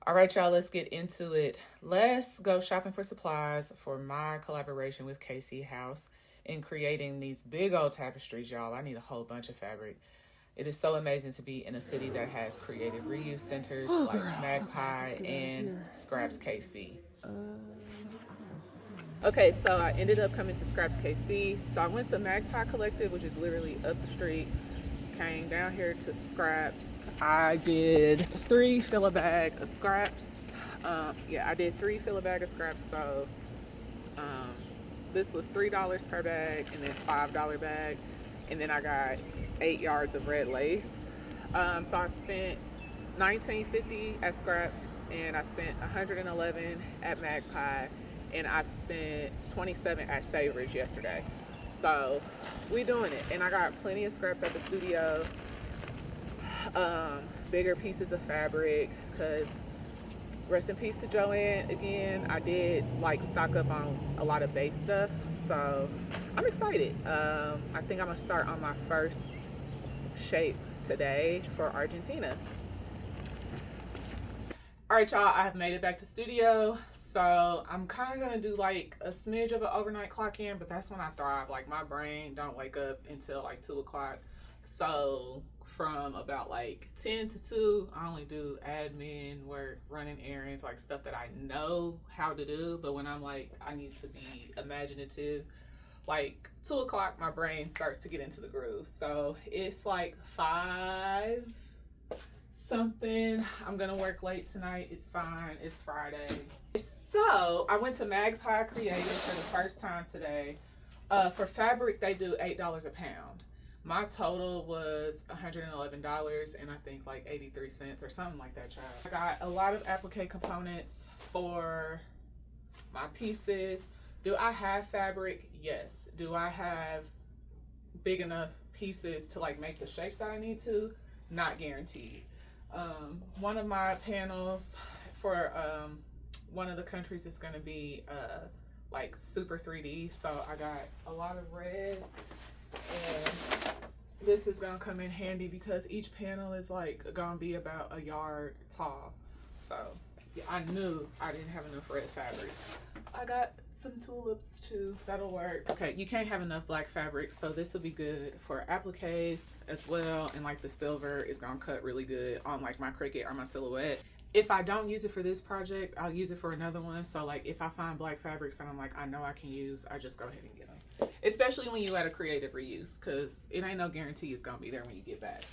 All right, y'all, let's get into it. Let's go shopping for supplies for my collaboration with KC House in creating these big old tapestries, y'all. I need a whole bunch of fabric. It is so amazing to be in a city that has creative reuse centers like Magpie and Scraps KC. Okay, so I ended up coming to Scraps KC. So I went to Magpie Collective, which is literally up the street. Came down here to Scraps. I did 3 fill a bag of scraps. I did 3 fill a bag of scraps. So this was $3 per bag and then $5 bag. And then I got 8 yards of red lace. So I spent $19.50 at Scraps and I spent $111 at Magpie and I've spent $27 at Savers yesterday. So we doing it, and I got plenty of scraps at the studio, bigger pieces of fabric, because rest in peace to Joanne again. I did like stock up on a lot of base stuff, so I'm excited. I think I'm gonna start on my first shape today for Argentina. All right, y'all, I have made it back to studio. So I'm kind of going to do like a smidge of an overnight clock in, but that's when I thrive. Like my brain don't wake up until like 2 o'clock. So from about like 10 to 2, I only do admin work, running errands, like stuff that I know how to do. But when I'm like, I need to be imaginative, like 2 o'clock, my brain starts to get into the groove. So it's like 5 something. I'm gonna work late tonight. It's fine. It's Friday. So I went to Magpie Creative for the first time today. For fabric, they do $8 a pound. My total was $111 and I think like 83 cents or something like that, child. I got a lot of applique components for my pieces. Do I have fabric? Yes. Do I have big enough pieces to like make the shapes that I need to? Not guaranteed. One of my panels for one of the countries is going to be like super 3D, so I got a lot of red, and this is going to come in handy because each panel is like going to be about a yard tall. So yeah, I knew I didn't have enough red fabric. I got some tulips too, that'll work. Okay, you can't have enough black fabric, so this will be good for appliques as well, and like the silver is gonna cut really good on like my cricket or my silhouette. If I don't use it for this project, I'll use it for another one. So like if I find black fabrics that I'm like, I know I can use, I just go ahead and get them. Especially when you at a creative reuse, because it ain't no guarantee it's gonna be there when you get back.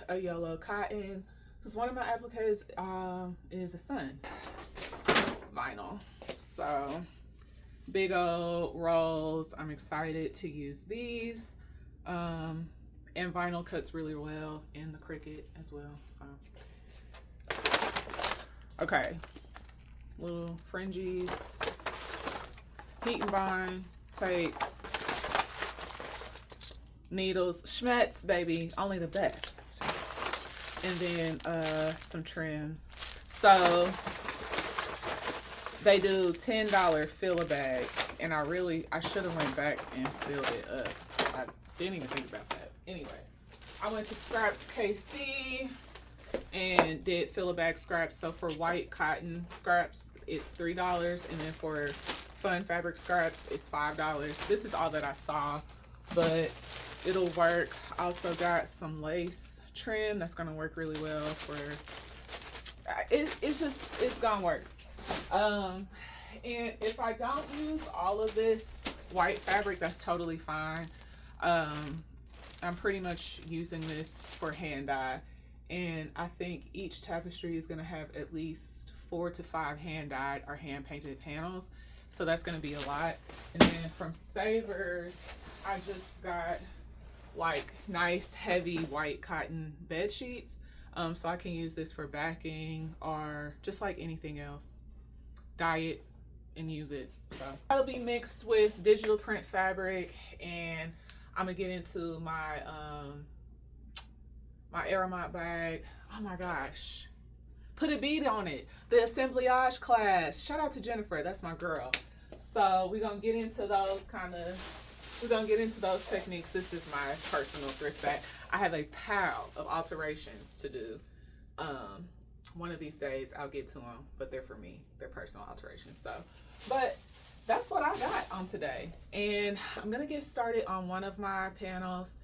A yellow cotton, because one of my appliques is a sun vinyl. So big old rolls. I'm excited to use these. And vinyl cuts really well in the cricket as well. So okay, little fringes, heat and bind, tape, needles, Schmetz, baby, only the best. And then some trims. So they do $10 fill a bag, and I should have went back and filled it up. I didn't even think about that. Anyways, I went to Scraps KC and did fill a bag scraps. So for white cotton scraps, it's $3, and then for fun fabric scraps, it's $5. This is all that I saw, but it'll work. I also got some lace trim that's gonna work really well for. It's gonna work. And if I don't use all of this white fabric, that's totally fine. I'm pretty much using this for hand dye, and I think each tapestry is going to have at least 4 to 5 hand dyed or hand painted panels, so that's going to be a lot. And then from Savers, I just got like nice heavy white cotton bed sheets, so I can use this for backing or just like anything else. Dye it and use it. So that'll be mixed with digital print fabric, and I'm gonna get into my my Aramont bag. Oh my gosh, put a bead on it. The assemblage class. Shout out to Jennifer, that's my girl. So we're gonna get into those techniques. This is my personal thrift bag. I have a pile of alterations to do. One of these days I'll get to them, but they're for me. They're personal alterations. So, but that's what I got on today. And I'm going to get started on one of my panels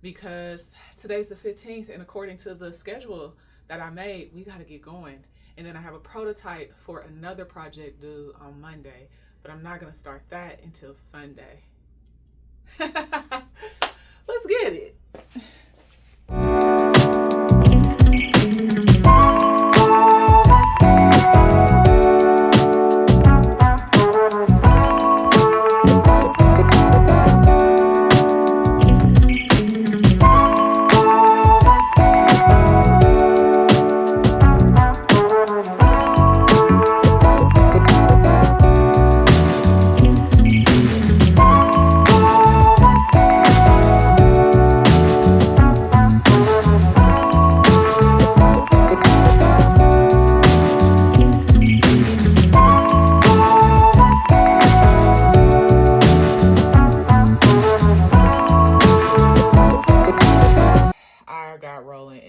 because today's the 15th, and according to the schedule that I made, we got to get going. And then I have a prototype for another project due on Monday, but I'm not going to start that until Sunday. Let's get it.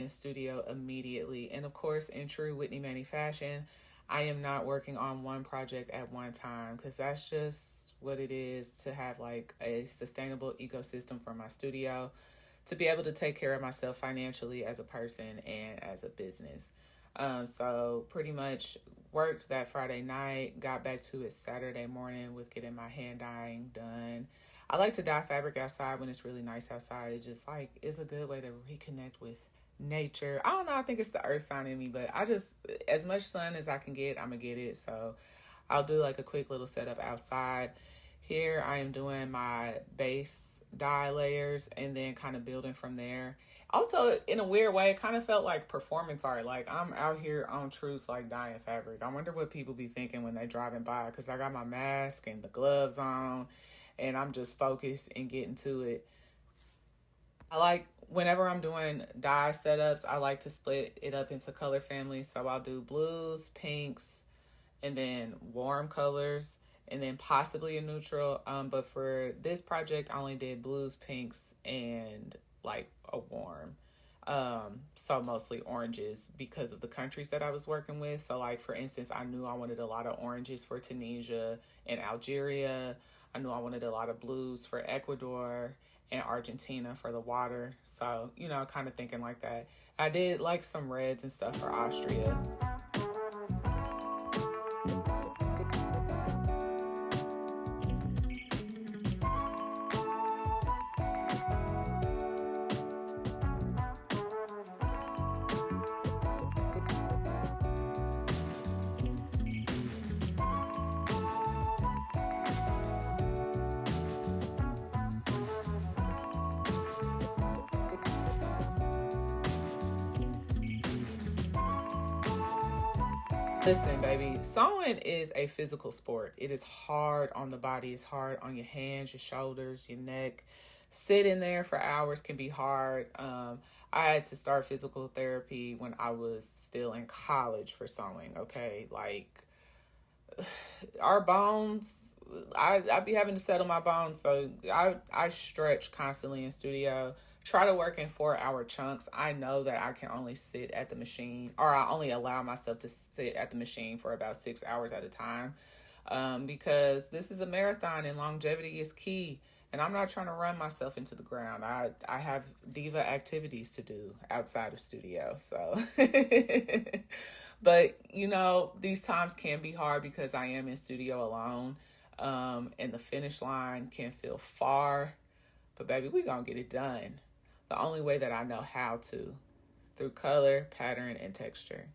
Studio immediately, and of course, in true Whitney Manny fashion, I am not working on one project at one time because that's just what it is to have like a sustainable ecosystem for my studio, to be able to take care of myself financially as a person and as a business. So pretty much worked that Friday night, got back to it Saturday morning with getting my hand dyeing done. I like to dye fabric outside when it's really nice outside. It just like is a good way to reconnect with nature. I don't know, I think it's the earth sign in me, but I just, as much sun as I can get, I'm gonna get it. So I'll do like a quick little setup outside. Here I am doing my base dye layers and then kind of building from there. Also, in a weird way, it kind of felt like performance art. Like I'm out here on truce, like dyeing fabric. I wonder what people be thinking when they driving by, because I got my mask and the gloves on and I'm just focused and getting to it. I like, whenever I'm doing dye setups, I like to split it up into color families. So I'll do blues, pinks, and then warm colors, and then possibly a neutral. But for this project, I only did blues, pinks, and like a warm. So mostly oranges because of the countries that I was working with. So like, for instance, I knew I wanted a lot of oranges for Tunisia and Algeria. I knew I wanted a lot of blues for Ecuador and Argentina for the water. So, you know, kind of thinking like that. I did like some reds and stuff for Austria. Listen, baby, sewing is a physical sport. It is hard on the body. It's hard on your hands, your shoulders, your neck. Sitting there for hours can be hard. I had to start physical therapy when I was still in college for sewing, okay? Like, our bones, I be having to settle my bones, so I stretch constantly in studio. Try to work in 4-hour chunks. I know that I can only sit at the machine, or I only allow myself to sit at the machine for about 6 hours at a time, because this is a marathon and longevity is key. And I'm not trying to run myself into the ground. I have diva activities to do outside of studio. So, but you know, these times can be hard because I am in studio alone, and the finish line can feel far. But baby, we gonna get it done the only way that I know how to, through color, pattern, and texture.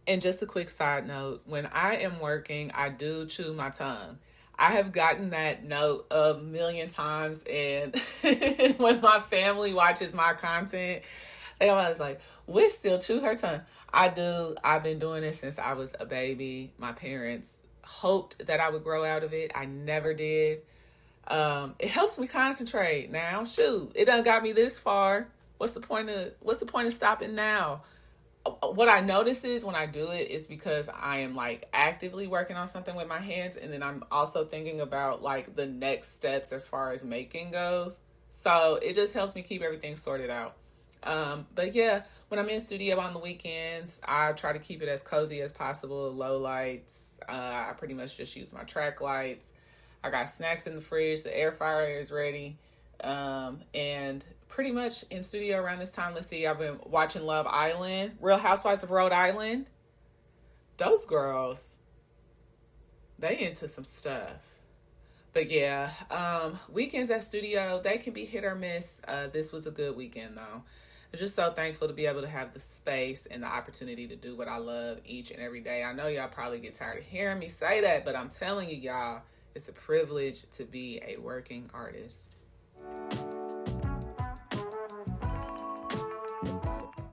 And just a quick side note, when I am working, I do chew my tongue. I have gotten that note a million times, and when my family watches my content, they always like, "We still chew her tongue." I do. I've been doing it since I was a baby. My parents hoped that I would grow out of it. I never did. It helps me concentrate now. Shoot, it done got me this far. What's the point of stopping now? What I notice is when I do it is because I am like actively working on something with my hands, and then I'm also thinking about like the next steps as far as making goes. So it just helps me keep everything sorted out. But yeah, when I'm in studio on the weekends, I try to keep it as cozy as possible. Low lights. I pretty much just use my track lights. I got snacks in the fridge. The air fryer is ready. And pretty much in studio around this time, let's see, I've been watching Love Island, Real Housewives of Rhode Island. Those girls, they into some stuff. But yeah, weekends at studio, they can be hit or miss. This was a good weekend though. I'm just so thankful to be able to have the space and the opportunity to do what I love each and every day. I know y'all probably get tired of hearing me say that, but I'm telling you, y'all, it's a privilege to be a working artist.